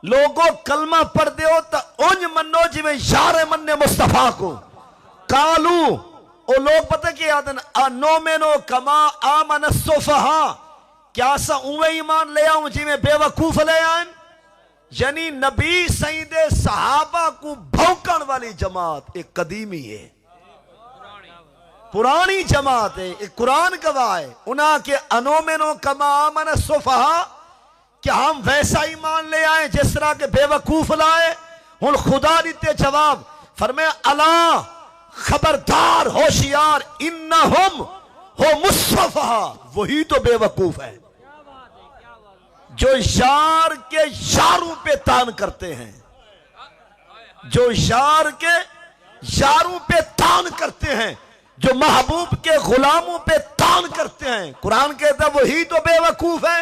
لوگوں کلمہ پڑھ دیو تا اونج منو جی میں یار مننے مصطفیٰ کو کالو او لوگ پتہ کیا آدن انومنو کما آمن الصفحاء کیا سا اوے ایمان لے آؤں جی میں بے وقوف لے آئیں یعنی نبی سید صحابہ کو بھوکن والی جماعت ایک قدیمی ہے پرانی جماعت ہے ایک قرآن گواہ ہے انہاں کے انومنو کما آمن الصفحاء کہ ہم ویسا ایمان لے آئیں جس طرح کے بے وقوف لائے ہن خدا دیتے جواب فرمائے اللہ خبردار ہوشیار انہم ہو مصطفیٰ وہی تو بے وقوف ہے جو یار کے یاروں پہ تان کرتے ہیں جو یار کے یاروں پہ تان کرتے ہیں جو محبوب کے غلاموں پہ تان کرتے ہیں قرآن کہتا ہے وہی تو بے وقوف ہے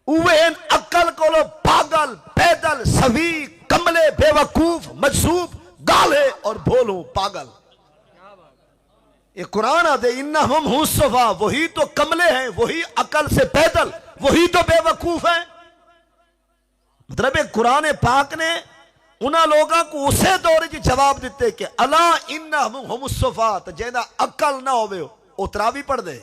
اوہین عقل کو لو پاگل پیدل سوی کملے بے وقوف مجذوب گالے اور بھولوں پاگل یہ قرآن آدھے انہم ہم صفا وہی تو کملے ہیں وہی عقل سے پیدل وہی تو بے وقوف ہیں مطلب قرآن پاک نے انہاں لوگاں کو اسے دورے جی جواب دیتے کہ اللہ انہم ہم صفا تو جینا عقل نہ ہوئے اترا بھی پڑھ دے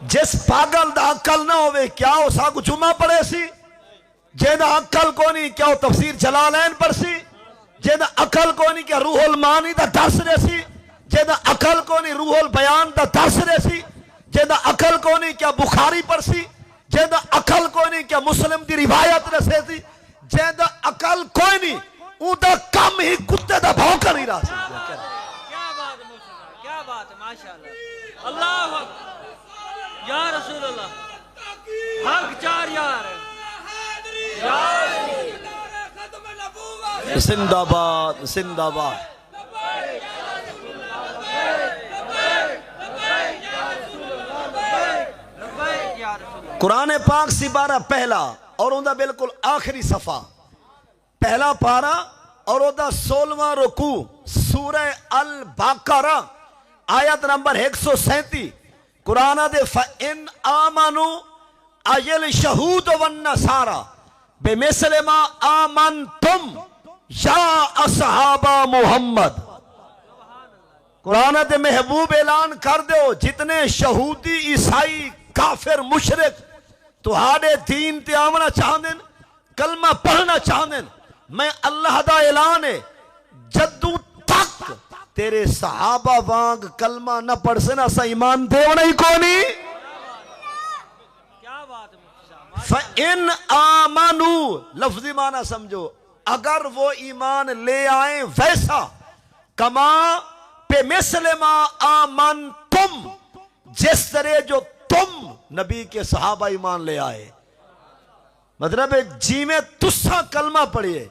جس پاگل دا عقل نہ ہوئے کیا اسا کو جمعہ پڑھے سی جینا عقل کو نہیں کیا تفسیر جلالین پر سی جینا عقل کو نہیں کیا روح المانی دا درس رہے سی جینا عقل کو نہیں روح البیان دا درس رہے سی جینا عقل کو نہیں کیا بخاری پر سی جینا عقل کو نہیں کیا مسلم دی روایت رسے سی جینا عقل کوئی نہیں اون دا کم ہی کتے دا بھوکا نہیں رہا سی کیا بات ہے مصطفیٰ کیا بات ہے ماشاءاللہ اللہ یا رسول اللہ حق چار یار زندہ باد زندہ باد قرآن پاک سی بارہ پہلا اور اندہ بالکل آخری صفحہ پہلا پارا اور اندہ 16واں رکوع سورہ البقرہ آیت نمبر 137 قرآن دے فَإِنْ آمَنُوا آیل شہود والنصارى بِمِثْلِ مَا آمَنْتُمْ یا اصحاب محمد قرآن دے محبوب اعلان کر دو جتنے شہودی عیسائی کافر مشرک تہاڑے دین تے آمنا چاہندن کلمہ پڑھنا چاہندن میں اللہ دا اعلان ہے جدو تک تیرے صحابہ وانگ کلمہ نہ پڑھ سے نہ سا ایمان دیونا ہی کونی فَإِنْ آمَنُوا لفظی معنی سمجھو اگر وہ ایمان لے آئیں ویسا کما پہ مثل ما آمن تم جس طرح جو تم نبی کے صحابہ ایمان لے آئے مطلب جی میں تسا کلمہ پڑھئے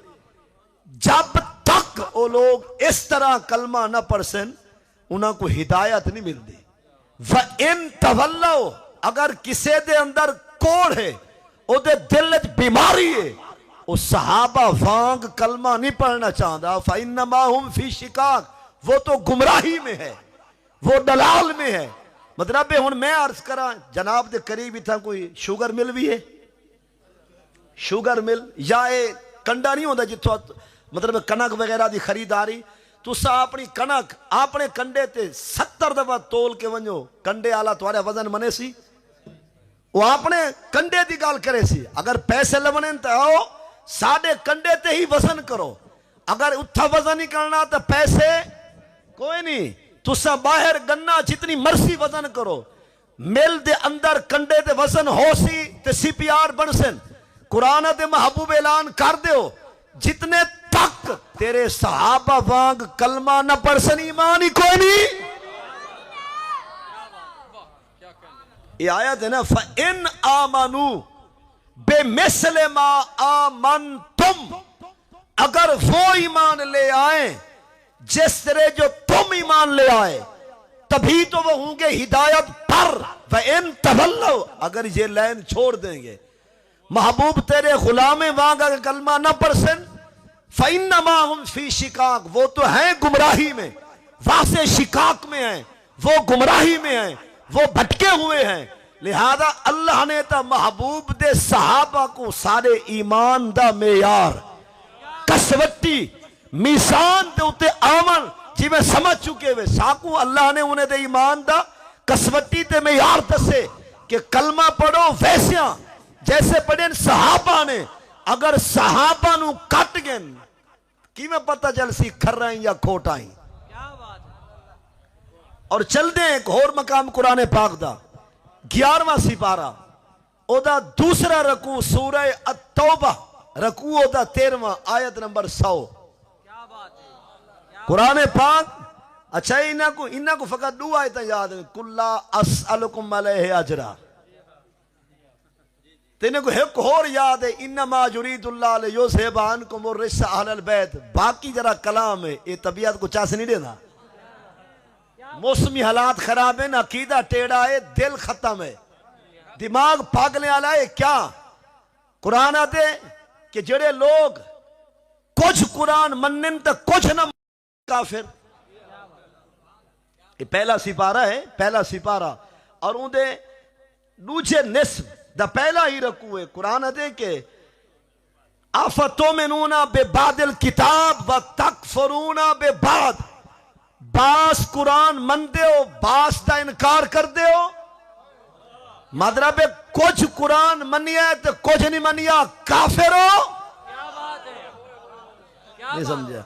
جب تک وہ لوگ اس طرح کلمہ نہ پڑھسن انہاں کو ہدایت نہیں مل دی وَإِن تَوَلَّوْا اگر کسے دے اندر کوڑ ہے او دے دلت بیماری ہے وہ صحابہ وانگ کلمہ نہیں پڑھنا چاہتا فَإِنَّمَا هُمْ فِي شِقَاقٍ وہ تو گمراہی میں ہے وہ دلال میں ہے مطلب ہن میں عرض کرا جناب دے قریب ہی تھا کوئی شوگر مل بھی ہے شوگر مل یا کنڈا نہیں ہوتا جتوں مطلب کنک وغیرہ دی خریداری تو سا اپنی کنک اپنے کنڈے تے 70 دفعہ تول کے ونجو کنڈے آلا تمہارے وزن منے سی وہ اپنے کنڈے دی گال کرے سی اگر پیسے لونن تو آؤ ساڑھے کنڈے تے ہی وزن کرو اگر اتھا وزن نہیں کرنا تو پیسے کوئی نہیں تو سا باہر گننا جتنی مرضی وزن کرو مل دے اندر کنڈے دے وزن ہو سی تے سی پی آر بن سن قرآن دے محبوب اعلان کر دیو جتنے تک تیرے صحابہ وانگ کلمہ نہ پڑھ سن ایمان ہی کوئی نہیں یہ آیت ہے نا فَإِنْ آمَنُوا بِمِثْلِ مَا آمَنْتُمْ اگر وہ ایمان لے آئیں جس طرح جو تم ایمان لے آئے تبھی تو وہ ہوں گے ہدایت پر وَإِن تَوَلَّوْا اگر یہ لین چھوڑ دیں گے محبوب تیرے غلامیں وہاں اگر کلمہ نہ پڑھسن فَإِنَّمَا هُمْ فِي شِقَاقٍ وہ تو ہیں گمراہی میں واضح شقاق میں ہیں وہ گمراہی میں ہیں وہ بھٹکے ہوئے ہیں لہذا اللہ نے تا محبوب دے صحابہ کو سارے ایمان دا معیار کسوٹی میزان دے اتے آمن جی میں سمجھ چکے ہوئے ساکو اللہ نے انہیں دے ایمان دا کسوٹی تے معیار دسے کہ کلمہ پڑھو ویسیاں جیسے پڑھیں صحابہ نے. اگر صحابہ نو کٹ گئے کی میں پتہ چل سی کھر رہے ہیں یا کھوٹائیں. کیا بات ہے. اور چل دیں ایک اور مقام قرآن پاک دا 11واں سپارہ او دا دوسرا رکوع سورہ التوبہ رکوع او دا 13واں آیت نمبر 100. کیا بات ہے. قرآن پاک اچھا انہاں کو فقط دو آیتیں یاد ہیں کلا اسألکم علیہ اجرا. تینے کو ایک اور یاد ہے انما یرید اللہ لیذھب عنکم الرجس اہل البیت. باقی ذرا کلام ہے یہ طبیعت کو چاس نہیں دینا. موسمی حالات خراب ہیں عقیدہ ٹیڑا ہے دل ختم ہے دماغ پاگلے والا ہے. کیا قرآن آتے کہ جڑے لوگ کچھ قرآن منن تو کچھ نہ کافر. یہ پہلا سپارہ ہے پہلا سپارہ اور ان دے دوجے نصف دا پہلا ہی رکوع ہے. قرآن آتے کہ افتؤمنون ببعض الکتاب وتکفرون ببعض. باس قرآن من دے ہو باس دا انکار کر دے ہو. مطلب کچھ قرآن منیا ہے تو کچھ نہیں منیا کافر ہو. کیا بات ہے. نہیں سمجھا.